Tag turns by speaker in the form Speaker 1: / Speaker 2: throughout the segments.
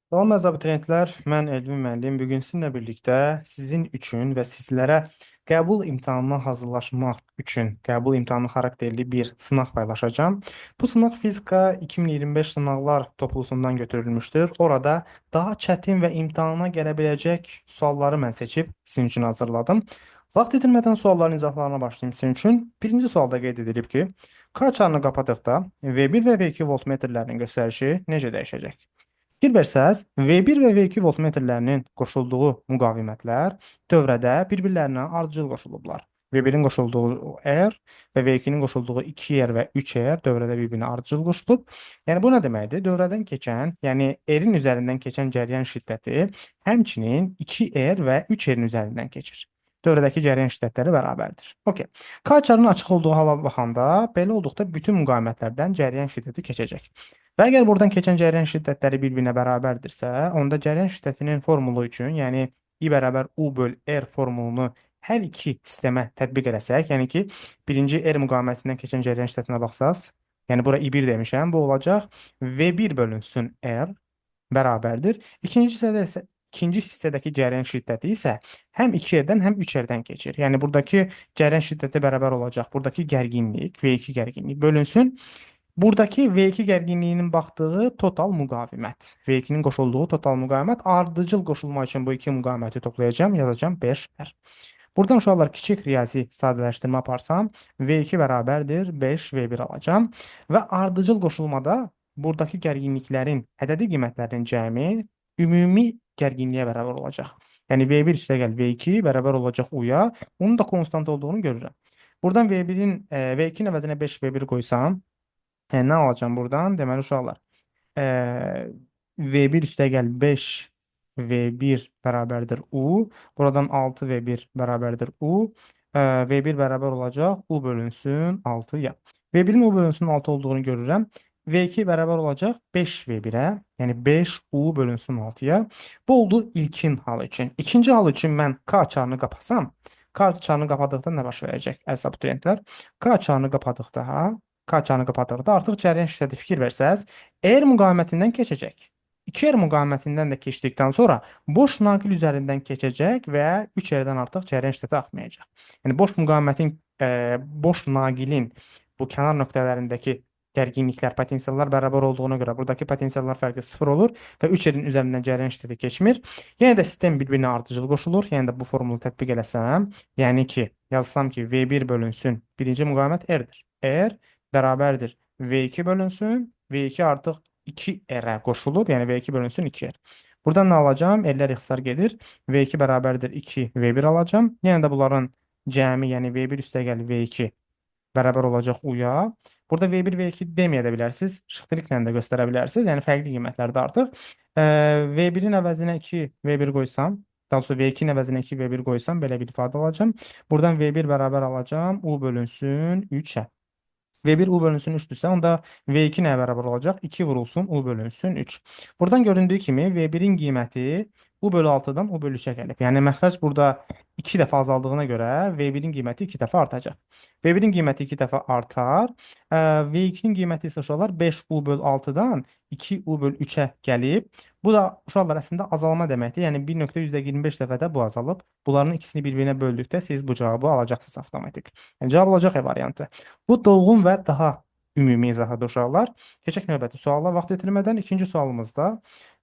Speaker 1: Salam əziz abituriyentlər, mən Elvin müəllim. Bugün sizinlə birlikdə sizin üçün və sizlərə qəbul imtahanına hazırlaşmaq üçün qəbul imtahanı xarakterli bir sınaq paylaşacağam. Bu sınaq fizika 2025 sınaqlar toplusundan götürülmüşdür. Orada daha çətin və imtahana gələ biləcək sualları mən seçib sizin üçün hazırladım. Vaxt itirmədən sualların izahlarına başlayım sizin üçün. Birinci sualda qeyd edilib ki, K çarını qapadıqda V1 və V2 voltmetrlərinin göstərişi necə dəyişəcək? Fikir versəz, V1 və V2 voltmetrlərinin qoşulduğu müqavimətlər dövrədə bir-birlərinə ardıcıl qoşulublar. V1-in qoşulduğu R və V2-nin qoşulduğu 2R və 3R dövrədə bir-birinə ardıcıl qoşulub. Yəni bu nə deməkdir? Dövrədən keçən, yəni R-in üzərindən keçən cəryan şiddəti həmçinin 2R və 3R-in üzərindən keçir. Dövrədəki cəryan şiddətləri bərabərdir. Okay. K çarının açıq olduğu hala baxanda belə olduqda bütün müqavimətlərdən cəryan şiddəti keçəcək. Və əgər buradan keçən cəryan şiddətləri bir-birinə bərabərdirsə, onda cəryan şiddətinin formulu üçün, yəni I bərabər U böl R formulunu hər iki sistemə tətbiq eləsək, yəni ki, birinci R müqavimətindən keçən cəryan şiddətinə baxsaq, yəni bura I1 demişəm, bu olacaq V1 bölünsün R bərabərdir. İkinci hissədəki cəryan şiddəti isə həm 2R-dən, həm 3R-dən keçir. Yəni buradakı cəryan şiddəti bərabər olacaq. Buradakı gərginlik, V2 gərginlik bölünsün. Buradakı V2 gərginliyinin baxdığı total müqavimət. V2-nin qoşulduğu total müqavimət. Ardıcıl qoşulma üçün bu iki müqaviməti toplayacağım. Yazacağım 5R. Buradan uşaqlar kiçik riyazi sadələşdirmə aparsam, V2 bərabərdir 5V1 alacağım. Və ardıcıl qoşulmada buradakı gərginliklərin ədədi qiymətlərinin cəmi ümumi gərginliyə bərabər olacaq. Yəni V1 üstəgəl V2 bərabər olacaq U-ya. Onun da konstant olduğunu görürəm. Buradan V2-nin əvəzinə 5V1 qoysam, nə alacağım buradan? Deməli uşaqlar, V1 üstəgəl 5 V1 bərabərdir U. Buradan 6 V1 bərabərdir U. V1 bərabər olacaq U bölünsün 6-ya. V1-in U bölünsün 6 olduğunu görürəm. V2 bərabər olacaq 5 V1-ə. Yəni 5 U bölünsün 6-ya. Bu oldu ilkin hal üçün. İkinci hal üçün mən K çarını qapasam, K çarını qapadıqda nə baş verəcək? Əziz abituriyentlər, K çarını qapadıqda K-çanı qapadıqda artıq cəryan şiddəti fikir versəz, R müqavimətindən keçəcək. 2R müqavimətindən də keçdikdən sonra boş naqil üzərindən keçəcək və 3R-dən artıq cəryan şiddəti axmayacaq. Yəni boş naqilin bu kənar nöqtələrindəki gərginliklər, potensiallar bərabər olduğuna görə buradakı potensiallar fərqi 0 olur və 3R-in üzərindən cəryan şiddəti keçmir. Yenə də sistem bir-birinə ardıcıl qoşulur. Yəni də bu formulu tətbiq eləsəm, yəni ki, yazsam ki, V1 bölünsün birinci müqavimət R-dir. R bərabərdir V2 bölünsün. V2 artıq 2R-ə qoşulub, yəni V2 bölünsün 2R. Buradan nə alacağım? L-lər ixtisar gedir. V2 bərabərdir 2 V1 alacağım. Yəni də bunların cəmi, yəni V1 üstəgəl V2 bərabər olacaq U-ya. Burada V1, V2 deməyə də bilərsiniz. Şıxtırıqla da göstərə bilərsiniz. Yəni fərqli qiymətlərdə artıq. V1-in əvəzinə 2 V1 qoysam, daha doğrusu V2-nin əvəzinə 2 V1 qoysam belə bir ifadə alacağım. Buradan V1 bərabər alacağım U bölünsün 3-ə. V1 U bölünsün 3-dürsə, onda V2 nəyə bərabər olacaq? 2 vurulsun U bölünsün 3. Buradan göründüyü kimi V1-in qiyməti U bölü 6-dan U bölü 3-ə gəlib. Yəni məxrəc burada 2 dəfə azaldığına görə V1-in qiyməti 2 dəfə artacaq. V1-in qiyməti 2 dəfə artar. V2-nin qiyməti isə uşaqlar 5U böl 6-dan 2U böl 3-ə gəlib. Bu da uşaqlar əslində azalma deməkdir. Yəni 1,25 dəfədə bu azalıb. Bunların ikisini bir-birinə böldükdə siz bu cavabı alacaqsınız avtomatik. Yəni cavab olacaq E variantı. Bu dolğun və daha ümumi izahadır uşaqlar. Keçək növbəti suala. Vaxt itirmədən ikinci sualımızda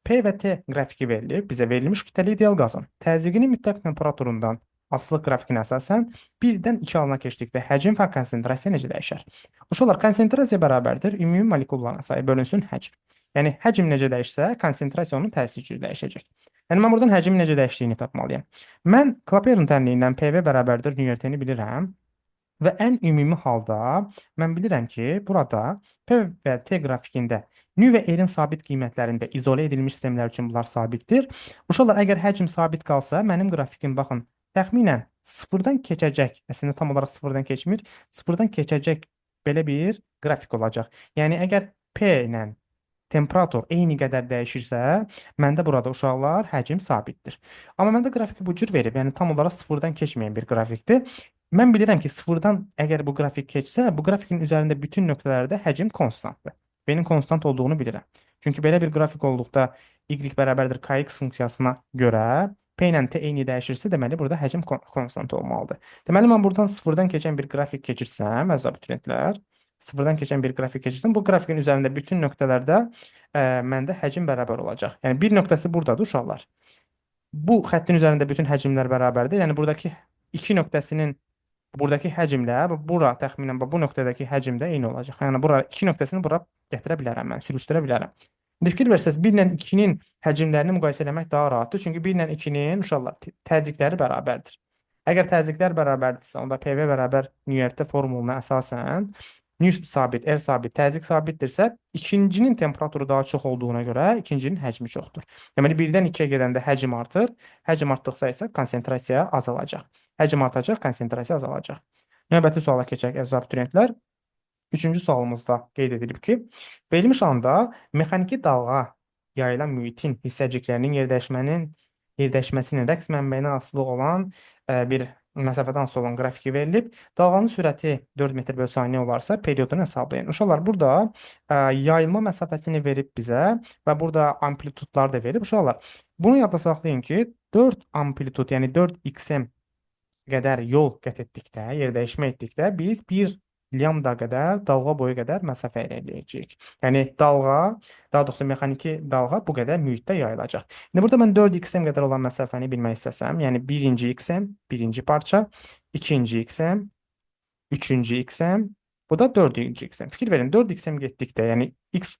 Speaker 1: P və T qrafiki verilib. Bizə verilmiş kütləli ideal qazın təzyiqinin mütləq temperaturundan asılılıq qrafikinə əsasən 1-dən 2 alına keçdikdə həcm və konsentrasiya necə dəyişər? Uşaqlar, konsentrasiya bərabərdir ümumi molekulların sayı bölünsün həcm. Yəni həcm necə dəyişsə, konsentrasiya onun təsirçisi dəyişəcək. Yəni mən buradan həcmin necə dəyişdiyini tapmalıyam. Mən Klaperin tənliyindən PV bərabərdir nöqtəni bilirəm. Və ən ümumi halda mən bilirəm ki, burada P və T qrafikində nü və R-in sabit qiymətlərində izolə edilmiş sistemlər üçün bunlar sabitdir. Uşaqlar, əgər həcm sabit qalsa, mənim qrafikim baxın, təxminən sıfırdan keçəcək, əslində tam olaraq sıfırdan keçmir, sıfırdan keçəcək belə bir qrafik olacaq. Yəni, əgər P ilə temperatur eyni qədər dəyişirsə, məndə burada uşaqlar həcm sabitdir. Amma məndə qrafiki bu cür verib, yəni tam olaraq sıfırdan keçməyən bir qrafikdir. Mən bilirəm ki, sıfırdan əgər bu qrafik keçsə, bu qrafikin üzərində bütün nöqtələrdə həcm konstantdır. B-nin konstant olduğunu bilirəm. Çünki belə bir qrafik olduqda y bərabərdir kx funksiyasına görə p ilə t eyni dəyişirsə, deməli burada həcm konstant olmalıdır. Deməli mən buradan sıfırdan keçən bir qrafik keçirsəm, əziz abituriyentlər, sıfırdan keçən bir qrafik keçirsəm, bu qrafikin üzərində bütün nöqtələrdə məndə həcm bərabər olacaq. Yəni bir nöqtəsi buradadır uşaqlar. Bu xəttin üzərində bütün həcmlər bərabərdir. Yəni buradakı iki nöqtəsinin buradakı həcmlə bura təxminən bu nöqtədəki həcm də eyni olacaq. Yəni bura iki nöqtəsini bura gətirə bilərəm mən, sürüşdürə bilərəm. Fikir versəz 1 ilə 2-nin həcmlərini müqayisə etmək daha rahatdır. Çünki 1 ilə 2-nin uşaqlar təzyiqləri bərabərdir. Əgər təzyiqlər bərabərdirsə, onda PV bərabər Newton formuluna əsasən Newton sabit, R sabit, təzyiq sabitdirsə, ikincinin temperaturu daha çox olduğuna görə ikincinin həcmi çoxdur. Deməli 1-dən 2-yə gedəndə həcm artır. Həcm artdıqca isə konsentrasiya azalacaq. Həcm artacaq, konsentrasiya azalacaq. Növbəti suala keçək, əziz abituriyentlər. Üçüncü sualımızda qeyd edilib ki, verilmiş anda mexaniki dalğa yayılan mühitin hissəciklərinin yerdəyişməsinin rəqs mənbəyinə asılı olan bir məsafədən asılı olan qrafiki verilib. Dalğanın sürəti 4 metr bölü saniyə olarsa, periodunu hesablayın. Uşaqlar, burada yayılma məsafəsini verib bizə və burada amplitudları da verib. Uşaqlar, bunu yadda saxlayın ki, 4 amplitud, yəni 4xm qədər yol qət etdikdə, yerdəyişmə etdikdə biz 1 lambda qədər, dalğa boyu qədər məsafə əldə edəcəyik. Yəni dalğa, daha doğrusu mexaniki dalğa bu qədər mühitdə yayılacaq. İndi burada mən 4xm qədər olan məsafəni bilmək istəsəm, yəni birinci xm, birinci parça, ikinci xm, üçüncü xm, bu da dördüncü xm. Fikir verin, 4xm getdikdə, yəni x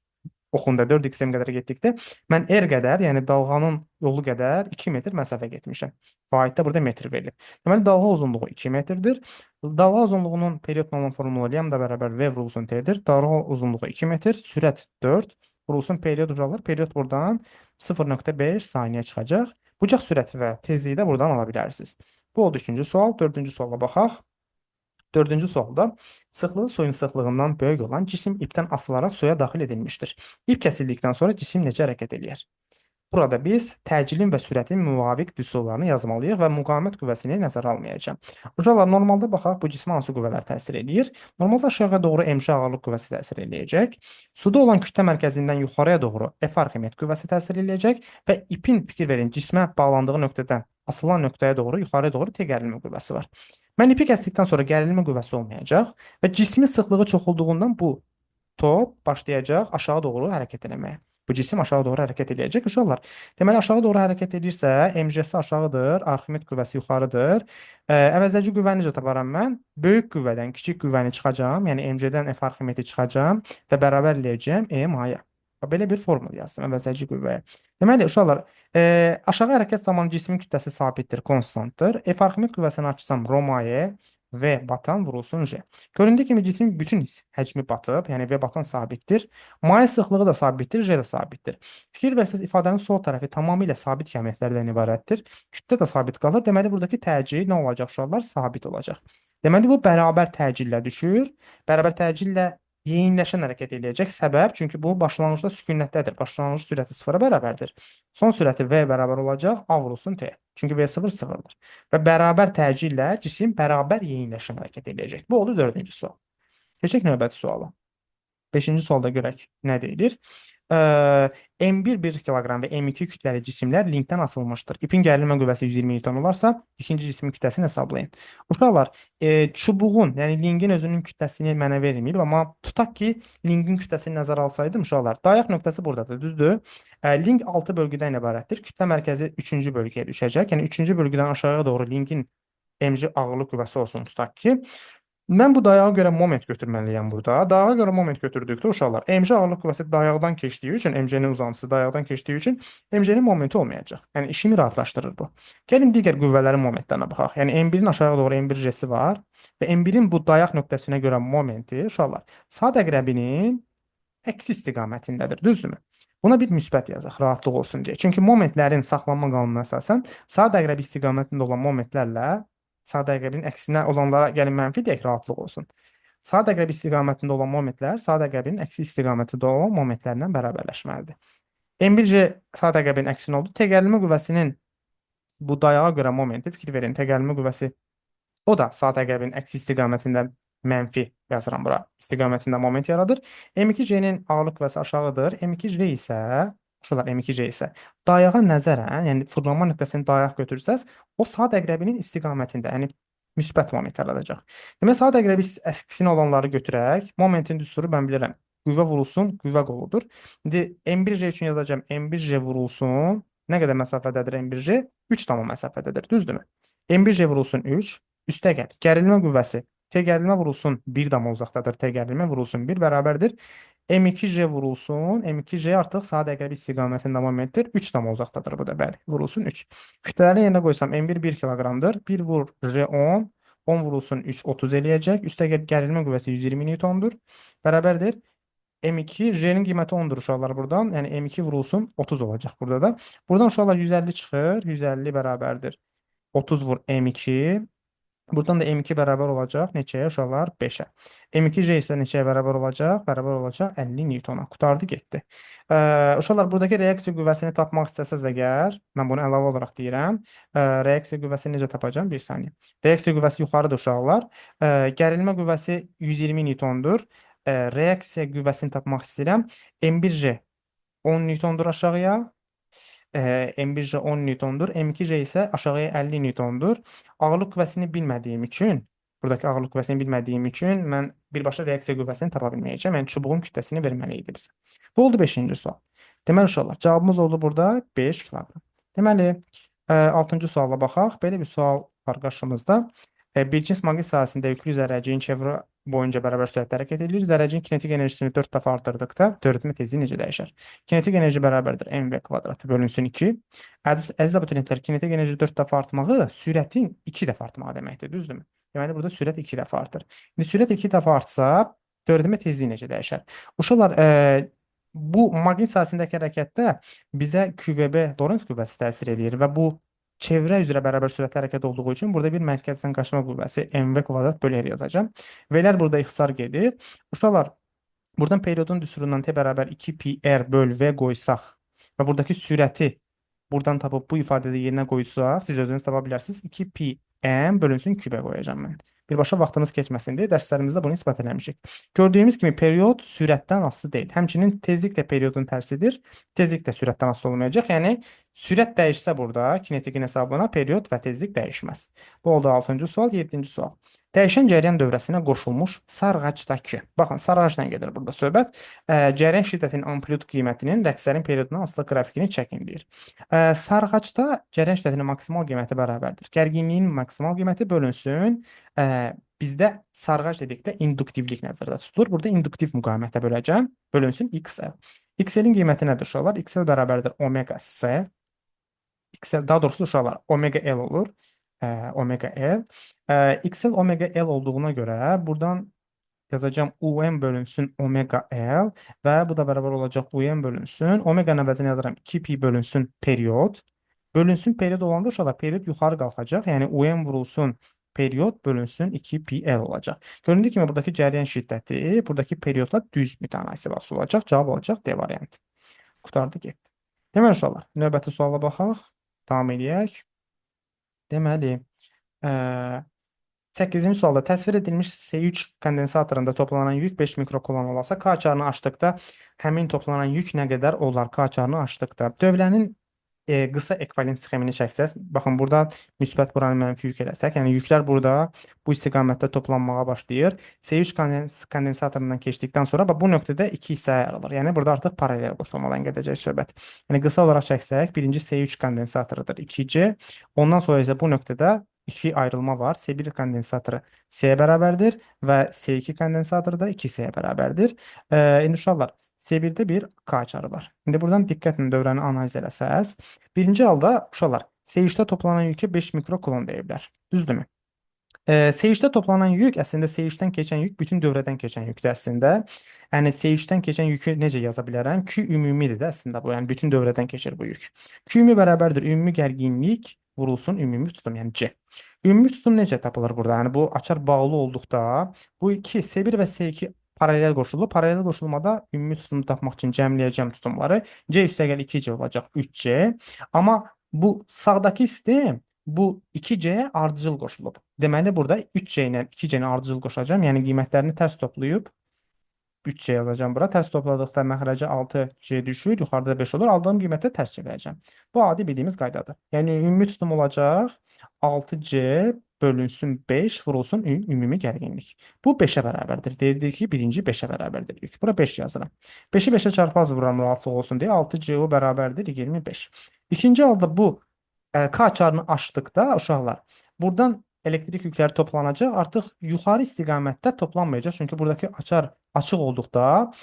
Speaker 1: oxunda 4xm qədər getdikdə mən r qədər, yəni dalğanın yolu qədər 2 metr məsafə getmişəm. Faiddə burada metr verilib. Deməli, dalğa uzunluğu 2 metrdir. Dalğa uzunluğunun periodla olan formulu lambda bərabər v vurulsun t-dir. Dalğa uzunluğu 2 metr, sürət 4, vurulsun period uşaqlar. Period buradan 0,5 saniyə çıxacaq. Bucaq sürəti və tezliyi də buradan ala bilərsiniz. Bu oldu üçüncü sual. Dördüncü suala baxaq. Dördüncü sualda sıxlığı suyun sıxlığından böyük olan cisim ipdən asılaraq suya daxil edilmişdir. İp kəsildikdən sonra cisim necə hərəkət edir? Burada biz təcilin və sürətin müvafiq düsturlarını yazmalıyıq və müqavimət qüvvəsini nəzərə almayacağam. Uşaqlar, normalda baxaq bu cismə hansı qüvvələr təsir eləyir? Normalda aşağı doğru mc ağırlıq qüvvəsi təsir eləyəcək. Suda olan kütlə mərkəzindən yuxarıya doğru F arximet qüvvəsi təsir eləyəcək və ipin, fikir verin, cismə bağlandığı nöqtədən asılan nöqtəyə doğru, yuxarıya doğru T gərilmə qüvvəsi var. Mən ipi kəsdikdən sonra gərilmə qüvvəsi olmayacaq və cismin sıxlığı çox olduğundan bu top başlayacaq aşağı doğru hərəkət etməyə. Bu cisim aşağı doğru hərəkət edəcək uşaqlar. Deməli, aşağı doğru hərəkət edirsə, mc-si aşağıdır, arximet qüvvəsi yuxarıdır. Əvəzləci qüvvəni necə taparam mən? Böyük qüvvədən kiçik qüvvəni çıxacağam, yəni mc-dən F arximeti çıxacağam və bərabər eləyəcəm EM-A-ya. Belə bir formul yazdım əvəzləci qüvvəyə. Deməli, uşaqlar, aşağı hərəkət zamanı cismin kütləsi sabitdir, konstantdır. F arximet qüvvəsini açsam Roma-E, V batan vurulsun J. Göründüyü kimi cismin bütün həcmi batıb, yəni V batan sabitdir. Maya sıxlığı da sabitdir, J də sabitdir. Fikir versəz, ifadənin sol tərəfi tamamilə sabit gəmiyyətlərdən ibarətdir. Kütlə də sabit qalır. Deməli, buradakı təcil nə olacaq uşaqlar? Sabit olacaq. Deməli, bu bərabər təcillə düşür. Bərabər təcillə yeyinləşən hərəkət eləyəcək. Səbəb, çünki bu başlanğıcda sükunətdədir. Başlanğıc sürəti sıfıra bərabərdir. Son sürəti V bərabər olacaq, A vurulsun T. Çünki V0 sıfırdır. Və bərabər təcillə cisim bərabər yeyinləşən hərəkət eləyəcək. Bu oldu dördüncü sual. Keçək növbəti suala. Beşinci sualda görək nə deyilir? M1 1 kiloqram və M2 kütləli cisimlər linkdən asılmışdır. İpin gərilmə qüvvəsi 120 Newton olarsa, ikinci cismin kütləsini hesablayın. Uşaqlar, çubuğun, yəni linqin özünün kütləsini mənə verməyib, amma tutaq ki, linqin kütləsini nəzərə alsaydım, uşaqlar, dayaq nöqtəsi buradadır, düzdür? Link 6 bölgüdən ibarətdir. Kütlə mərkəzi 3-cü bölgəyə düşəcək. Yəni 3-cü bölgüdən aşağıya doğru linqin mc ağırlıq qüvvəsi olsun tutaq ki, mən bu dayağa görə moment götürməliyəm burada. Dayağa görə moment götürdükdə uşaqlar, mc ağırlıq qüvvəsi dayaqdan keçdiyi üçün, mc-nin uzantısı dayaqdan keçdiyi üçün mc-nin momenti olmayacaq. Yəni işimi rahatlaşdırır bu. Gəlin digər qüvvələrin momentlərinə baxaq. Yəni M1-in aşağı doğru M1 J-si var və M1-in bu dayaq nöqtəsinə görə momenti uşaqlar sağ əqrəbinin əksi istiqamətindədir, düzdürmü? Buna bir müsbət yazaq, rahatlıq olsun deyə. Çünki momentlərin saxlanma qanununa əsasən sağ əqrəbi istiqamətində olan momentlərlə sağ əqrəbin əksinə olanlara gəlin mənfi deyək, rahatlıq olsun. Sağ əqrəbi istiqamətində olan momentlər sağ əqrəbinin əksi istiqamətində olan momentlərlə bərabərləşməlidir. M1C sağ əqrəbinin əksinə oldu. Təgərlmə qüvvəsinin bu dayağa görə momenti, fikir verin, təgərlmə qüvvəsi o da sağ əqrəbinin əksi istiqamətində Mənfi yazıram bura. İstiqamətində moment yaradır. M2C'nin ağırlıq kütləsi aşağıdır. M2C isə şular M2C isə dayağa nəzərən, yəni fırlanma nöqtəsini dayaq götürsəz, o saat əqrəbinin istiqamətində, yəni müsbət moment yaradacaq. Demək, saat əqrəbi əksinə olanları götürək. Momentin düsturu mən bilirəm. Qüvvə vurulsun, qüvvə qoludur. İndi M1C üçün yazacağam. M1C vurulsun. Nə qədər məsafədədir M1C? 3 tamam məsafədədir, düzdürmü? M1C vurulsun 3. Üstəgəl gərilmə qüvvəsi T gərilmə vurulsun 1 dama uzaqdadır. T gərilmə vurulsun 1 bərabərdir. M2J vurulsun. M2J artıq saat əqrəbi istiqamətində momentdir. 3 dama uzaqdadır bu da. Bəli, vurulsun 3. Kütlələri yerine qoysam M1 1 kiloqramdır. 1 vur J10. 10 vurulsun 3 30 eləyəcək. Üstəgəl gərilmə qüvvəsi 120 Newtondur. Bərabərdir. M2 J'nin qiyməti 10'dur uşaqlar buradan. Yəni M2 vurulsun 30 olacaq burada da. Buradan uşaqlar 150 çıxır. 150 bərabərdir. 30 vur M2. Buradan da M2 bərabər olacaq neçəyə uşaqlar? 5-ə. M2J isə neçəyə bərabər olacaq? Bərabər olacaq 50 Newtona. Qurtardı, getdi. Uşaqlar, buradakı reaksiya qüvvəsini tapmaq istəsəz əgər, mən bunu əlavə olaraq deyirəm. Reaksiya qüvvəsini necə tapacağım? Bir saniyə. Reaksiya qüvvəsi yuxarıdır uşaqlar. Gərilmə qüvvəsi 120 Newtondur. Reaksiya qüvvəsini tapmaq istəyirəm. M1J 10 Newtondur aşağıya. M1J 10 Newtondur. M2J isə aşağıya 50 Newtondur. Ağırlıq qüvvəsini bilmədiyim üçün, buradakı ağırlıq qüvvəsini bilmədiyim üçün mən birbaşa reaksiya qüvvəsini tapa bilməyəcəm. Yəni çubuğun kütləsini verməli idi bizə. Bu oldu 5-ci sual. Deməli uşaqlar, cavabımız oldu burada 5 kiloqram. Deməli, 6-cı suala baxaq. Belə bir sual var qarşımızda. Bir cins maqnit sahəsində yüklü zərrəciyin çevrə boyunca bərabər sürətlə hərəkət edilir. Zərrəciyin kinetik enerjisini 4 dəfə artırdıqda dövrətmə tezliyi necə dəyişər? Kinetik enerji bərabərdir mv kvadratı bölünsün 2. Əziz abituriyentlər, kinetik enerji 4 dəfə artmağı sürətin 2 dəfə artmağı deməkdir, düzdürmü? Deməli, burada sürət 2 dəfə artır. İndi sürət 2 dəfə artsa, dövrətmə tezliyi necə dəyişər? Uşaqlar, bu maqnit sahəsindəki hərəkətdə bizə QVB Lorentz qüvvəsi təsir edir və bu çevrə üzrə bərabər sürətli hərəkət olduğu üçün burada bir mərkəzdən qaçma qüvvəsi mv kvadrat bölü r yazacağım. V'lər burada ixtisar gedir. Uşaqlar, buradan periodun düsturundan t bərabər 2 pi r böl v qoysaq və buradakı sürəti buradan tapıb bu ifadədə yerinə qoysaq, siz özünüz tapa bilərsiniz. 2 pi m bölünsün kübə qoyacağım mən. Birbaşa vaxtımız keçməsin deyə dərslərimizdə bunu isbat eləmişik. Gördüyümüz kimi period sürətdən asılı deyil. Həmçinin tezlik də periodun tərsidir. Tezlik də sürətdən asılı olmayacaq. Yəni sürət dəyişsə burada kinetikin hesabına period və tezlik dəyişməz. Bu oldu 6-cı sual. 7-ci sual. Dəyişən cəryan dövrəsinə qoşulmuş sarğacdakı. Baxın, sarğacdan gedir burada söhbət. Cəryan şiddətinin amplitud qiymətinin rəqslərin perioduna asılı qrafikini çəkin deyir. Sarğacda cəryan şiddətinin maksimal qiyməti bərabərdir. Gərginliyin maksimal qiyməti bölünsün. Bizdə sarğac dedikdə induktivlik nəzərdə tutulur. Burada induktiv müqavimətə böləcəm. Bölünsün XL. XL-in qiyməti nədir uşaqlar? XL bərabərdir omega S. XL, daha doğrusu uşaqlar, omega L olur. Omega L. XL omega L olduğuna görə buradan yazacağım UM bölünsün omega L və bu da bərabər olacaq UM bölünsün. Omega əvəzinə yazaram 2 pi bölünsün period. Bölünsün period olanda uşaqlar period yuxarı qalxacaq. Yəni UM vurulsun period bölünsün 2 pi L olacaq. Göründüyü kimi buradakı cəryan şiddəti buradakı periodla düz mütənasib asılı olacaq. Cavab olacaq D variantı. Qurtardı, getdi. Deməli uşaqlar, növbəti suala baxaq. Davam edək. Deməli, 8-ci sualda təsvir edilmiş S3 kondensatorunda toplanan yük 5 mikrokulon olarsa, K açarını açdıqda həmin toplanan yük nə qədər olar? K açarını açdıqda dövlənin qısa ekvivalent sxemini çəksəz, baxın burada müsbət buranı mənfi yük eləsək, yəni yüklər burada bu istiqamətdə toplanmağa başlayır. S3 kondensatorundan keçdikdən sonra bu nöqtədə 2 hissəyə ayrılır. Yəni burada artıq paralel qoşulmadan gedəcək söhbət. Yəni qısa olaraq çəksək, birinci S3 kondensatorudur 2C. Ondan sonra isə bu nöqtədə 2 ayrılma var. S1 kondensatoru S-yə bərabərdir və S2 kondensatoru da 2S-yə bərabərdir. İndi uşaqlar, S1-də bir K açarı var. İndi buradan diqqətlə dövrəni analiz eləsəz, birinci halda uşaqlar S3-də toplanan yükə 5 mikrokulon deyiblər. Düzdürmü? S3-də toplanan yük əslində S3-dən keçən yük bütün dövrədən keçən yükdür əslində. Yəni S3-dən keçən yükü necə yaza bilərəm? Q ümumidir də əslində bu. Yəni bütün dövrədən keçir bu yük. Q ümumi bərabərdir ümumi gərginlik vurulsun ümumi tutum, yəni C. Ümumi tutum necə tapılır burada? Yəni bu açar bağlı olduqda bu iki S1 və S2 paralel qoşulur. Paralel qoşulmada ümumi tutumu tapmaq üçün cəmləyəcəm tutumları. C üstəgəl 2C olacaq 3C. Amma bu sağdakı sistem bu 2C-yə ardıcıl qoşulub. Deməli burada 3C ilə 2C-ni ardıcıl qoşacağam. Yəni qiymətlərini tərs toplayıb 3C yazacağım bura. Tərs topladıqda məxrəcə 6C düşür, yuxarıda 5 olur. Aldığım qiymətə tərs çevirəcəm. Bu adi bildiyimiz qaydadır. Yəni ümumi tutum olacaq 6C bölünsün 5 vurulsun ümumi gərginlik. Bu 5-ə bərabərdir. Deyirdik ki, birinci 5-ə bərabərdir. Bura 5 yazıram. 5-i 5-ə çarpaz vururam rahatlıq olsun deyə 6CO bərabərdir 25. İkinci halda bu K çarını açdıqda uşaqlar buradan elektrik yükləri toplanacaq. Artıq yuxarı istiqamətdə toplanmayacaq. Çünki buradakı açar açıq olduqda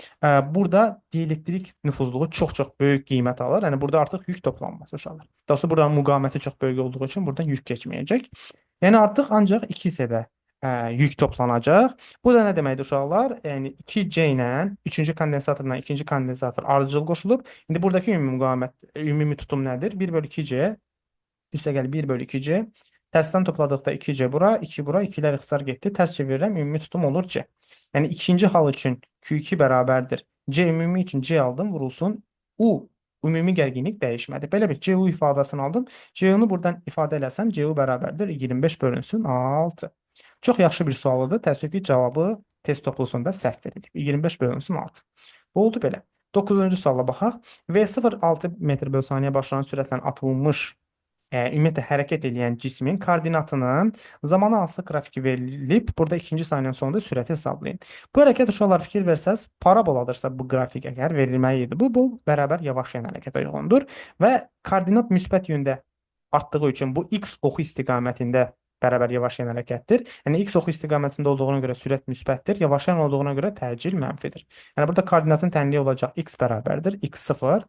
Speaker 1: burada dielektrik nüfuzluğu çox-çox böyük qiymət alır. Yəni burada artıq yük toplanmaz uşaqlar. Daha sonra buranın müqaviməti çox böyük olduğu üçün buradan yük keçməyəcək. Yəni artıq ancaq 2 hissədə yük toplanacaq. Bu da nə deməkdir uşaqlar? Yəni 2C ilə 3-cü kondensatorla 2-ci kondensator ardıcıl qoşulub. İndi buradakı ümumi müqavimət, ümumi tutum nədir? 1/2C üstəgəl 1/2C. Tərsdən topladıqda 2C bura, 2 bura, 2-lər ixtisar getdi. Tərs çevirirəm, ümumi tutum olur C. Yəni ikinci hal üçün Q2 bərabərdir. C ümumi üçün C aldım, vurulsun U. Ümumi gərginlik dəyişmədi. Belə bir CU ifadəsini aldım. CU-nu buradan ifadə eləsəm, CU bərabərdir 25 bölünsün 6. Çox yaxşı bir sualıdır. Təəssüf ki, cavabı test toplusunda səhv verilib. 25 bölünsün 6. Bu oldu belə. 9-cu suala baxaq. V0 6 metr bölü saniyə başlanan sürətlə atılmış ümumiyyətlə hərəkət edən cismin koordinatının zamanı hansı qrafiki verilib, burada ikinci saniyənin sonunda sürəti hesablayın. Bu hərəkət uşaqlar fikir versəz, paraboladırsa bu qrafik əgər verilməli idi. Bu bərabər yavaşlayan hərəkətə uyğundur və koordinat müsbət yöndə artdığı üçün bu x oxu istiqamətində bərabər yavaşlayan hərəkətdir. Yəni x oxu istiqamətində olduğuna görə sürət müsbətdir, yavaşlayan olduğuna görə təcil mənfidir. Yəni burada koordinatın tənliyi olacaq x bərabərdir x0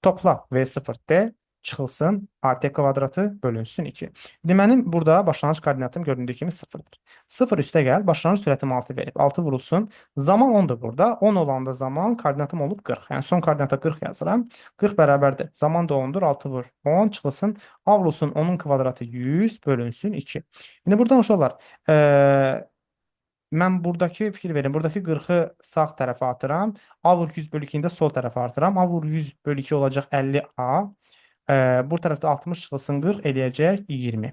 Speaker 1: topla V0D çıxılsın AT kvadratı bölünsün 2. Deməli burada başlanğıc koordinatım göründüyü kimi 0-dır. 0 üstə gəl, başlanğıc sürətim 6 verib. 6 vurulsun. Zaman 10-dur burada. 10 olanda zaman koordinatım olub 40. Yəni son koordinata 40 yazıram. 40 bərabərdir. Zaman da 10-dur. 6 vur. 10 çıxılsın. A vurulsun 10-un kvadratı 100 bölünsün 2. İndi buradan uşaqlar mən buradakı fikir verin. Buradakı 40-ı sağ tərəfə atıram. A vur 100 bölü 2-ni də sol tərəfə artıram. A vur 100 bölü 2 olacaq 50A. Bu tərəfdə 60 çıxılsın 40 eləyəcək 20.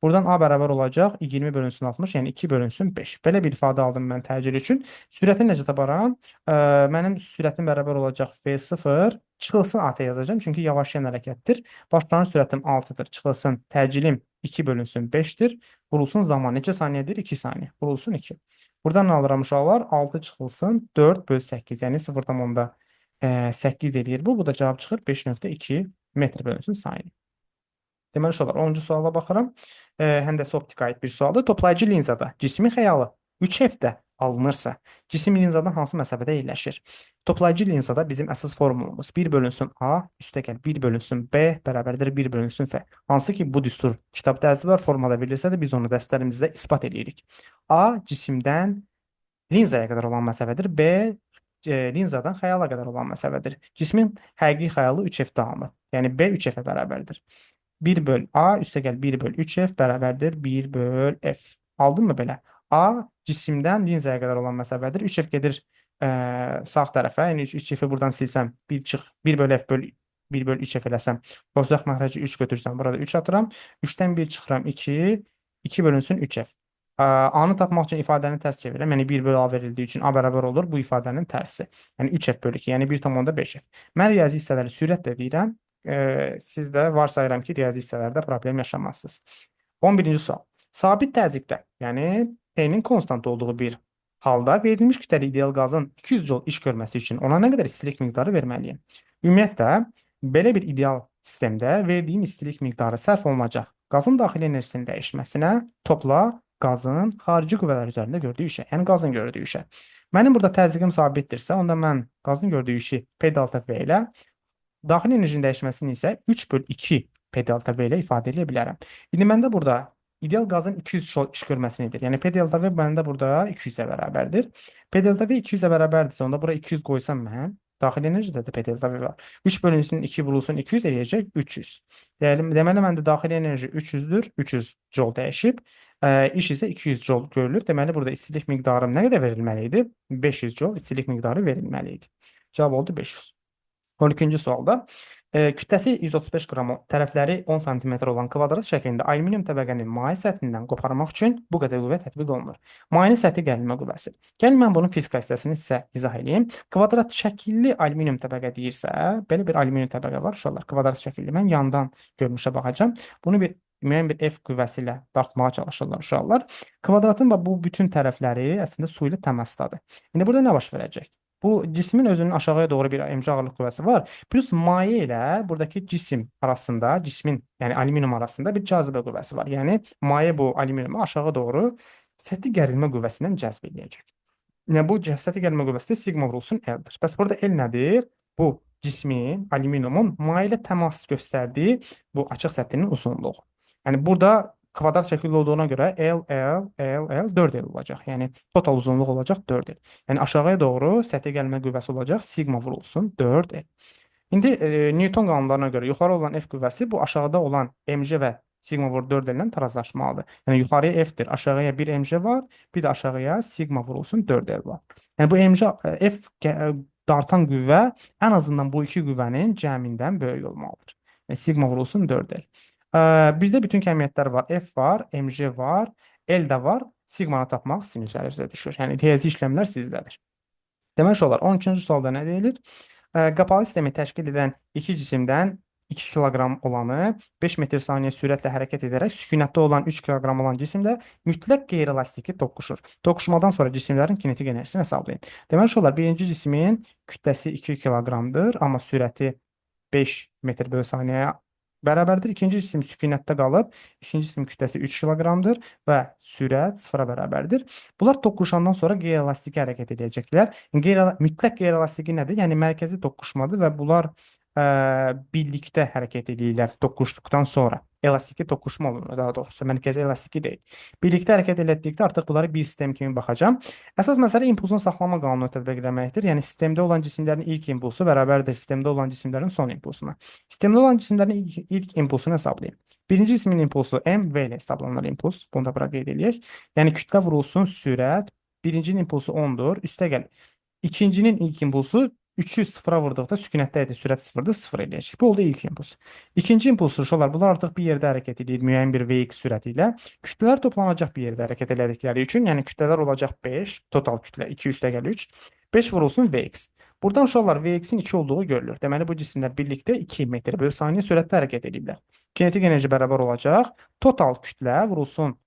Speaker 1: Buradan A bərabər olacaq 20 bölünsün 60, yəni 2 bölünsün 5. Belə bir ifadə aldım mən təcil üçün. Sürəti necə taparam? Mənim sürətim bərabər olacaq V0 çıxılsın AT yazacağım. Çünki yavaşlayan hərəkətdir. Başlanğıc sürətim 6-dır. Çıxılsın təcillim 2 bölünsün 5-dir. Vurulsun zaman neçə saniyədir? 2 saniyə. Vurulsun 2. Buradan nə alıram uşaqlar? 6 çıxılsın 4 bölü 8. Yəni 0,8 eləyir bu. Bu da cavab çıxır 5,2 metr bölünsün saniyə. Deməli uşaqlar 10-cu suala baxıram. Həndəsə optika aid bir sualdır. Toplayıcı linzada cismin xəyalı 3F-də alınırsa, cisim linzadan hansı məsafədə yerləşir? Toplayıcı linzada bizim əsas formulumuz 1 bölünsün A üstəgəl 1 bölünsün B bərabərdir 1 bölünsün F. Hansı ki bu düstur kitabda əzbər formada verilsə də biz onu dərslərimizdə isbat edirik. A cisimdən linzaya qədər olan məsafədir. B linzadan xəyala qədər olan məsafədir. Cismin həqiqi xəyalı 3F-də alınır. Yəni B 3F-ə bərabərdir. 1 böl A üstəgəl 1 böl 3F bərabərdir 1 böl F. Aldın mı belə? A cisimdən linzaya qədər olan məsafədir. 3F gedir sağ tərəfə. Yəni 3F-i buradan silsəm 1 çıx 1 böl F böl 1 böl 3F eləsəm. Boşluq məxrəci 3 götürsəm burada 3 atıram. 3-dən 1 çıxıram 2. 2 bölünsün 3F. A-nı tapmaq üçün ifadəni tərs çevirəm. Yəni 1 bölü A verildiyi üçün A bərabər olur bu ifadənin tərsi. Yəni 3F bölü 2, yəni 1,5F. Mən riyazi hissələri sürətlə deyirəm. Siz də varsayıram ki, riyazi hissələrdə problem yaşamazsınız. 11-ci sual. Sabit təzyiqdə, yəni P-nin konstant olduğu bir halda verilmiş kütləli ideal qazın 200 jol iş görməsi üçün ona nə qədər istilik miqdarı verməliyəm? Ümumiyyətlə, belə bir ideal sistemdə verdiyim istilik miqdarı sərf olunacaq qazın daxili enerjisinin dəyişməsinə topla qazın xarici qüvvələr üzərində gördüyü işə, yəni qazın gördüyü işə. Mənim burada təzyiqim sabitdirsə, onda mən qazın gördüyü işi P delta V ilə, daxili enerjinin dəyişməsini isə 3 böl 2 P delta V ilə ifadə edə bilərəm. İndi məndə burada ideal qazın 200 jol iş görməsini edir. Yəni P delta V məndə burada 200-ə bərabərdir. P delta V 200-ə bərabərdirsə, onda bura 200 qoysam mən, daxili enerjidə də P delta V var. 3 bölünsün 2 vurulsun 200 eləyəcək 300. Deməli, məndə daxili enerji 300-dür. 300 jol dəyişib. İş isə 200 jol görülür. Deməli, burada istilik miqdarım nə qədər verilməli idi? 500 jol istilik miqdarı verilməli idi. Cavab oldu 500. 12-ci sualda kütləsi 135 qram, tərəfləri 10 sm olan kvadrat şəklində alüminium təbəqənin maye səthindən qoparmaq üçün bu qədər qüvvə tətbiq olunur. Mayenin səthi gərilmə qüvvəsi. Gəlin mən bunun fizika hissəsini sizə izah edeyim. Kvadrat şəkilli alüminium təbəqə deyirsə, belə bir alüminium təbəqə var uşaqlar. Kvadrat şəkilli. Mən yandan görünüşə baxacağam. Bunu bir müəyyən bir F qüvvəsi ilə dartmağa çalışırlar uşaqlar. Kvadratın və bu bütün tərəfləri əslində su ilə təmasdadır. İndi burada nə baş verəcək? Bu cismin özünün aşağıya doğru bir mc ağırlıq qüvvəsi var. Plus maye ilə buradakı cisim arasında, cismin yəni alüminium arasında bir cazibə qüvvəsi var. Yəni maye bu alüminiumu aşağı doğru səthi gərilmə qüvvəsi ilə cəzb edəcək. Yəni bu səthi gərilmə qüvvəsi də siqma vurulsun L-dir. Bəs burada L nədir? Bu cismin, alüminiumun maye ilə təmas göstərdiyi bu açıq səthinin uzunluğu. Yəni burada kvadrat şəkildə olduğuna görə L 4L olacaq. Yəni total uzunluq olacaq 4L. Yəni aşağıya doğru səthə gəlmə qüvvəsi olacaq siqma vurulsun 4L. İndi Newton qanunlarına görə yuxarı olan F qüvvəsi bu aşağıda olan mc və siqma vur 4L ilə tarazlaşmalıdır. Yəni yuxarıya F-dir, aşağıya bir mc var, bir də aşağıya siqma vurulsun 4L var. Yəni bu mc dartan qüvvə ən azından bu iki qüvvənin cəmindən böyük olmalıdır. Yəni siqma vurulsun 4L. Bizdə bütün kəmiyyətlər var. F var, mc var, L də var. Siqmanı tapmaq sizin üzərinizə düşür. Yəni riyazi işləmlər sizdədir. Demək olar 12-ci sualda nə deyilir? Qapalı sistemi təşkil edən iki cisimdən 2 kiloqram olanı 5 metr saniyə sürətlə hərəkət edərək sükunətdə olan 3 kiloqram olan cisimlə mütləq qeyri-elastiki toqquşur. Toqquşmadan sonra cisimlərin kinetik enerjisini hesablayın. Demək olar birinci cismin kütləsi 2 kiloqramdır, amma sürəti 5 metr bölü saniyəyə bərabərdir. İkinci cisim sükunətdə qalıb, ikinci cisim kütləsi 3 kiloqramdır və sürət 0-a bərabərdir. Bunlar toqquşandan sonra qeyri-elastiki hərəkət edəcəklər. Mütləq qeyri-elastiki nədir? Yəni mərkəzi toqquşmadır və bunlar birlikdə hərəkət edirlər toqquşduqdan sonra. Elastiki toqquşma olur, daha doğrusu mərkəzi elastiki deyil. Birlikdə hərəkət etdikdə artıq bunları bir sistem kimi baxacağam. Əsas məsələ impulsun saxlama qanunu tətbiq etməkdir. Yəni sistemdə olan cisimlərin ilk impulsu bərabərdir sistemdə olan cisimlərin son impulsuna. Sistemdə olan cisimlərin ilk impulsunu hesablayın. Birinci cismin impulsu mv ilə hesablanır impuls. Bunu da bura qeyd edək. Yəni kütlə vurulsun sürət. Birincinin impulsu 10-dur. Üstəgəl ikincinin ilk impulsu 3'ü sıfıra vurduqda sükunətdədir, sürət sıfırdır, sıfır eləyəcək. Bu oldu ilk impuls. İkinci impuls uşaqlar, bunlar artıq bir yerdə hərəkət edir, müəyyən bir Vx sürəti ilə. Kütlələr toplanacaq bir yerdə hərəkət elədikləri üçün, yəni kütlələr olacaq 5, total kütlə 2 üstəgəl 3. 5 vurulsun Vx. Buradan uşaqlar Vx-in 2 olduğu görülür. Deməli bu cisimlər birlikdə 2 metr bölü saniyə sürətdə hərəkət edirlər. Kinetik enerji bərabər olacaq. Total kütlə vurulsun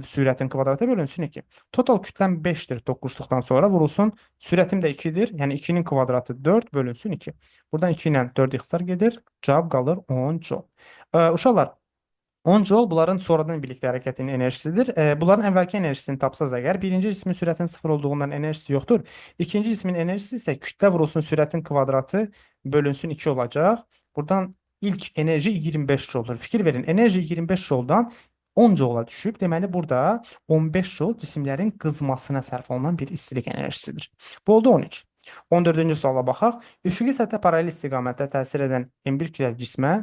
Speaker 1: sürətin kvadrata bölünsün 2. Total kütləm 5-dir toqquşduqdan sonra vurulsun. Sürətim də 2-dir. Yəni 2-nin kvadratı 4 bölünsün 2. Buradan 2 ilə 4 ixtisar gedir. Cavab qalır 10 joule. Uşaqlar 10 joule bunların sonradan birlikdə hərəkətinin enerjisidir. Bunların əvvəlki enerjisini tapsaz əgər, birinci cismin sürətinin 0 olduğundan enerjisi yoxdur. İkinci cismin enerjisi isə kütlə vurulsun sürətin kvadratı bölünsün 2 olacaq. Buradan ilk enerji 25 joule. Fikir verin, enerji 25 joule-dan 10 joule düşüb. Deməli burada 15 joule cisimlərin qızmasına sərf olunan bir istilik enerjisidir. Bu oldu 13. 14-cü suala baxaq. Üfüqi səthə paralel istiqamətdə təsir edən M1 kütləli cismə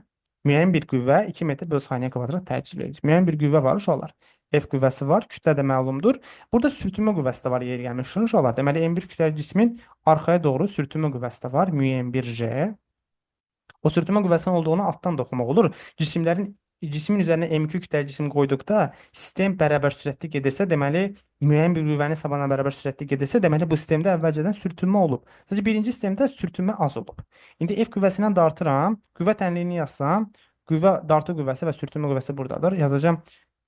Speaker 1: müəyyən bir qüvvə 2 metr bölü saniyə kvadrat təcil edir. Müəyyən bir qüvvə var uşaqlar. F qüvvəsi var, kütlə də məlumdur. Burada sürtünmə qüvvəsi də var yeri gəlmiş uşaqlar. Deməli M1 kütləli cismin arxaya doğru sürtünmə qüvvəsi də var, müəyyən bir J. O sürtünmə qüvvəsinin olduğunu altdan da oxumaq olur. Cismin üzərinə M2 kütləli cisim qoyduqda sistem bərabər sürətli gedirsə, deməli müəyyən bir qüvvənin hesabına bərabər sürətli gedirsə, deməli bu sistemdə əvvəlcədən sürtünmə olub. Sadəcə birinci sistemdə sürtünmə az olub. İndi F qüvvəsindən dartıram, qüvvə tənliyini yazsam, qüvvə dartı qüvvəsi və sürtünmə qüvvəsi buradadır. Yazacağam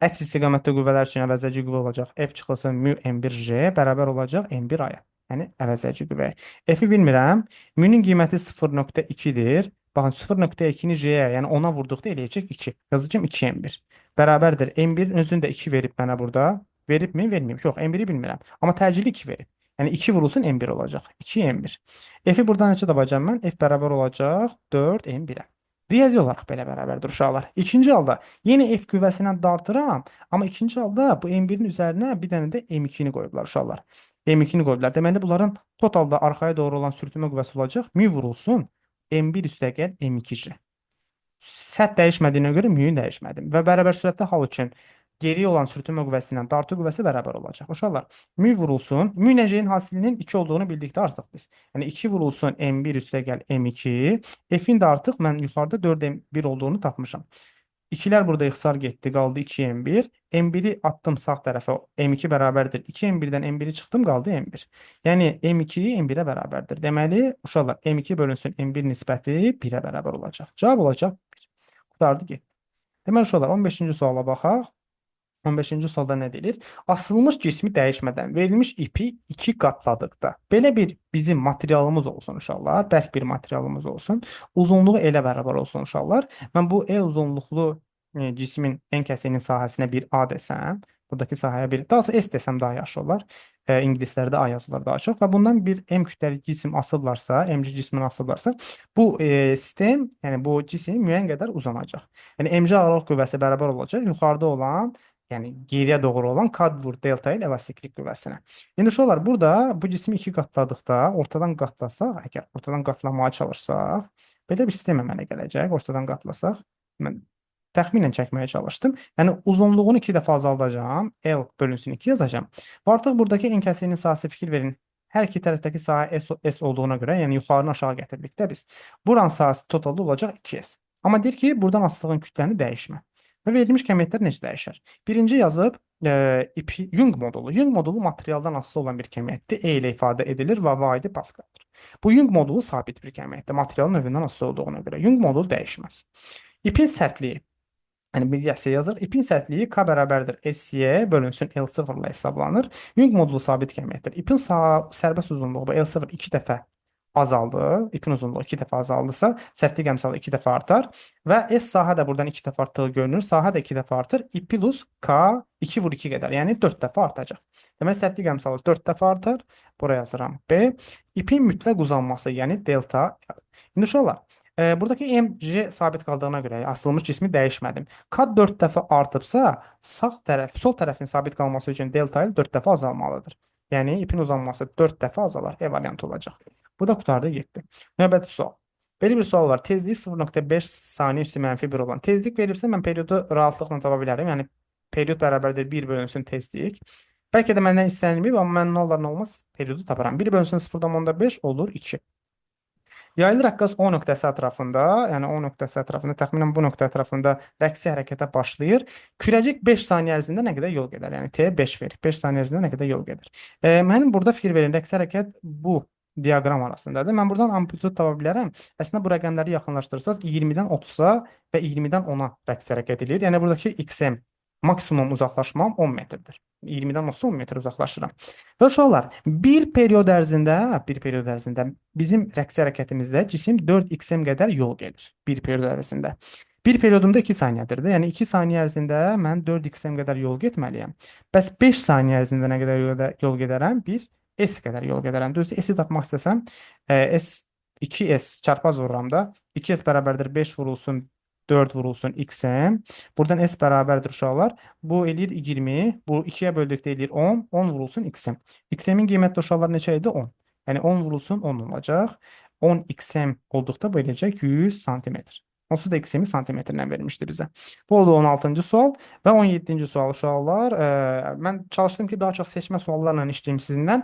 Speaker 1: əks istiqamətdə qüvvələr üçün əvəzləyici qüvvə olacaq. F çıxılsın mu M1J bərabər olacaq M1A-ya. Yəni əvəzləyici qüvvəyə. F-i bilmirəm. Mu-nin qiyməti 0.2-dir. Baxın 0.2-ni J-yə, yəni ona vurduqda eləyəcək 2. Yazacağım 2M1. Bərabərdir. M1-in özünü də 2 verib mənə burada. Veribmi? Verməyib. Yox, M1-i bilmirəm. Amma təcili 2 verib. Yəni 2 vurulsun M1 olacaq. 2M1. F-i buradan necə tapacağam mən? F bərabər olacaq 4M1-ə. Riyazi olaraq belə bərabərdir uşaqlar. İkinci halda yenə F qüvvəsindən dartıram. Amma ikinci halda bu M1-in üzərinə bir dənə də M2-ni qoyublar uşaqlar. M2-ni qoyublar. Deməli bunların totalda arxaya doğru olan sürtünmə qüvvəsi olacaq. Mu vurulsun M1 üstəgəl M2J. Səth dəyişmədiyinə görə mu-yu dəyişmədim. Və bərabər sürətli hal üçün geriye olan sürtünmə qüvvəsi ilə dartı qüvvəsi bərabər olacaq. Uşaqlar, mü vurulsun. Mü ilə J-in hasilinin 2 olduğunu bildikdə artıq biz. Yəni 2 vurulsun M1 üstəgəl M2. F-in də artıq mən yuxarıda 4M1 olduğunu tapmışam. 2'lər burada ixtisar getdi, qaldı 2M1. M1'i attım sağ tərəfə. M2 bərabərdir. 2M1-dən M1'i çıxdım, qaldı M1. Yəni M2 M1-ə bərabərdir. Deməli, uşaqlar M2 bölünsün M1 nisbəti 1-ə bərabər olacaq. Cavab olacaq 1. Qurtardı getdi. Deməli, uşaqlar 15-ci suala baxaq. 15-ci sualda nə deyilir? Asılmış cismi dəyişmədən verilmiş ipi 2 qatladıqda belə bir bizim materialımız olsun uşaqlar, bərk bir materialımız olsun. Uzunluğu elə bərabər olsun uşaqlar. Mən bu el uzunluqlu cismin ən kəsiyinin sahəsinə bir A desəm, buradakı sahəyə bir, daha doğrusu S desəm daha yaxşı olar. İngilislərdə A yazılır daha çox və bundan bir M kütləli cisim asıblarsa, MC cismini asıblarsa, bu sistem, yəni bu cisim müəyyən qədər uzanacaq. Yəni MC ağırlıq qüvvəsi bərabər olacaq yuxarıda olan, yəni geriyə doğru olan kad vur delta ilə elastiklik qüvvəsinə. İndi uşaqlar, burada bu cismi 2 qatladıqda, ortadan qatlasaq, əgər ortadan qatlamaya çalışsaq, belə bir sistem əmələ gələcək. Ortadan qatlasaq, mən təxminən çəkməyə çalışdım. Yəni uzunluğunu 2 dəfə azaldacağam. L bölünsün 2 yazacağam. Və artıq buradakı ən kəsiyinin sahəsi fikir verin. Hər iki tərəfdəki sahə S olduğuna görə, yəni yuxarını aşağı gətirdikdə biz. Buranın sahəsi totalda olacaq 2S. Amma deyir ki, buradan asıldığın kütləni dəyişmə. Və verilmiş kəmiyyətlər necə dəyişər? Birinci yazıb Yung modulu. Yung modulu materialdan asılı olan bir kəmiyyətdir. E ilə ifadə edilir və vahidi Paskaldır. Bu Yung modulu sabit bir kəmiyyətdir. Materialın növündən asılı olduğuna görə. Yung modulu dəyişməz. İpin sərtliyi. Yəni bir yəsə yazır. İpin sərtliyi K bərabərdir SY bölünsün L0 ilə hesablanır. Yung modulu sabit kəmiyyətdir. İpin sərbəst uzunluğu bu L0 2 dəfə azaldı. İpin uzunluğu 2 dəfə azaldısa, sərtlik əmsalı 2 dəfə artar və S sahə də buradan 2 dəfə artdığı görünür. Sahə də 2 dəfə artır. İ plus K 2 vur 2 qədər, yəni 4 dəfə artacaq. Deməli, sərtlik əmsalı 4 dəfə artar. Buraya yazıram B. İpin mütləq uzanması, yəni delta. İndi uşaqlar, buradakı MC sabit qaldığına görə asılmış cismi dəyişmədim. K 4 dəfə artıbsa, sağ tərəf, sol tərəfin sabit qalması üçün delta il 4 dəfə azalmalıdır. Yəni ipin uzanması 4 dəfə azalar. E variantı olacaq. Bu da qurtardı, getdi. Növbəti sual. Belə bir sual var. Tezliyi 0.5 saniyə üstü mənfi 1 olan. Tezlik verilirsə, mən periodu rahatlıqla tapa bilərəm. Yəni period bərabərdir 1 bölünsün tezlik. Bəlkə də məndən istənilməyib, amma mən nə olar nə olmaz periodu taparam. 1 bölünsün 0.5 olur 2. Yaylı rəqqas O nöqtəsi ətrafında, yəni O nöqtəsi ətrafında, təxminən bu nöqtə ətrafında rəqsi hərəkətə başlayır. Kürəcik 5 saniyə ərzində nə qədər yol gedər? Yəni T 5 verir. 5 saniyə ərzində nə qədər yol gedir? Mənim burada fikir verin, rəqsi hərəkət bu diaqram arasındadır. Mən buradan amplitud tapa bilərəm. Əslində bu rəqəmləri yaxınlaşdırırsaq 20-dən 30-a və 20-dən 10-a rəqs hərəkət edir. Yəni buradakı XM maksimum uzaqlaşmam 10 metrdir. 20-dən 10 metr uzaqlaşıram. Və uşaqlar, bir period ərzində bizim rəqsi hərəkətimizdə cisim 4xm qədər yol gedir. Bir period ərzində. Bir periodumda 2 saniyədir də. Yəni 2 saniyə ərzində mən 4xm qədər yol getməliyəm. Bəs 5 saniyə ərzində nə qədər yol gedərəm? 1 S qədər yol gedərəm. Düzdür, S-i tapmaq istəsəm, S 2S çarpaz vururam da. 2S bərabərdir 5 vurulsun 4 vurulsun xm. Buradan S bərabərdir uşaqlar. Bu eləyir 20. Bu 2-yə böldükdə eləyir 10. 10 vurulsun xm. Xm-in qiyməti uşaqlar neçə idi? 10. Yəni 10 vurulsun 10 olacaq. 10 xm olduqda bu eləyəcək 100 santimetr. Onsuz da xm-i santimetrlə vermişdi bizə. Bu oldu 16-cı sual və 17-ci sual uşaqlar. Mən çalışdım ki, daha çox seçmə suallarla işləyim sizinlə.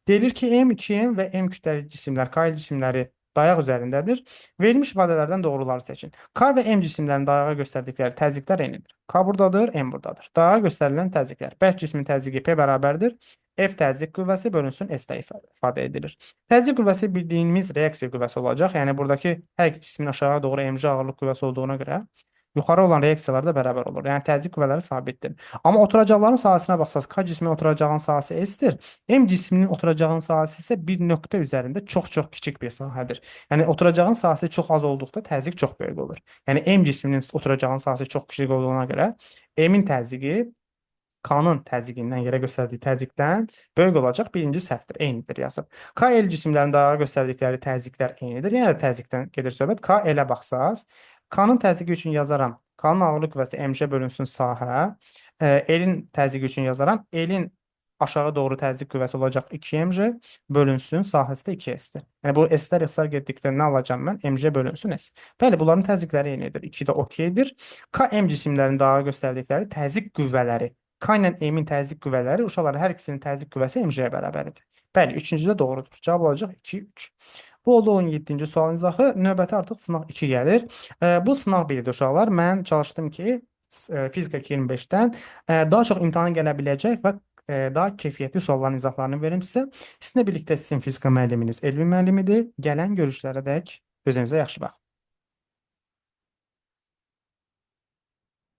Speaker 1: Deyilir ki, M, 2M və M kütləli cisimlər, K cisimləri dayaq üzərindədir. Verilmiş ifadələrdən doğruları seçin. K və M cisimlərinin dayağa göstərdikləri təzyiqlər eynidir. K buradadır, M buradadır. Dayağa göstərilən təzyiqlər. Bərk cismin təzyiqi P bərabərdir. F təzyiq qüvvəsi bölünsün S-də ifadə edilir. Təzyiq qüvvəsi bildiyimiz reaksiya qüvvəsi olacaq. Yəni buradakı hər iki cismin aşağı doğru mc ağırlıq qüvvəsi olduğuna görə yuxarı olan reaksiyalar da bərabər olur. Yəni təzyiq qüvvələri sabitdir. Amma oturacaqların sahəsinə baxsaq, K cisminin oturacağının sahəsi S-dir. M cisminin oturacağının sahəsi isə bir nöqtə üzərində çox-çox kiçik bir sahədir. Yəni oturacağın sahəsi çox az olduqda təzyiq çox böyük olur. Yəni M cisminin oturacağının sahəsi çox kiçik olduğuna görə M-in təzyiqi K-nın təzyiqindən yerə göstərdiyi təzyiqdən böyük olacaq. Birinci səhvdir, eynidir yazıb. K, L cisimlərinin dayağa göstərdikləri təzyiqlər eynidir. Yenə də təzyiqdən gedir söhbət. K, L-ə baxsaz, K-nın təzyiqi üçün yazaram. K-nın ağırlıq qüvvəsi MC bölünsün sahə. L-in təzyiqi üçün yazaram. L-in aşağı doğru təzyiq qüvvəsi olacaq 2mc bölünsün sahəsi də 2s-dir. Yəni bu s-lər ixtisar getdikdə nə alacağam mən? mc bölünsün s. Bəli, bunların təzyiqləri eynidir. 2 də okeydir. K, M cisimlərinin daha göstərdikləri təzyiq qüvvələri. K ilə M-in təzyiq qüvvələri uşaqların hər ikisinin təzyiq qüvvəsi mc-yə bərabərdir. Bəli, üçüncü də doğrudur. Cavab olacaq 2, 3. Bu oldu 17-ci sualın izahı. Növbəti artıq sınaq 2 gəlir. Bu sınaq 1-dir uşaqlar. Mən çalışdım ki, fizika 25-dən daha çox imtahana gələ biləcək və daha keyfiyyətli sualların izahlarını verim sizə. Sizinlə birlikdə sizin fizika müəlliminiz Elvin müəllimidir. Gələn görüşlərə dək özünüzə yaxşı baxın.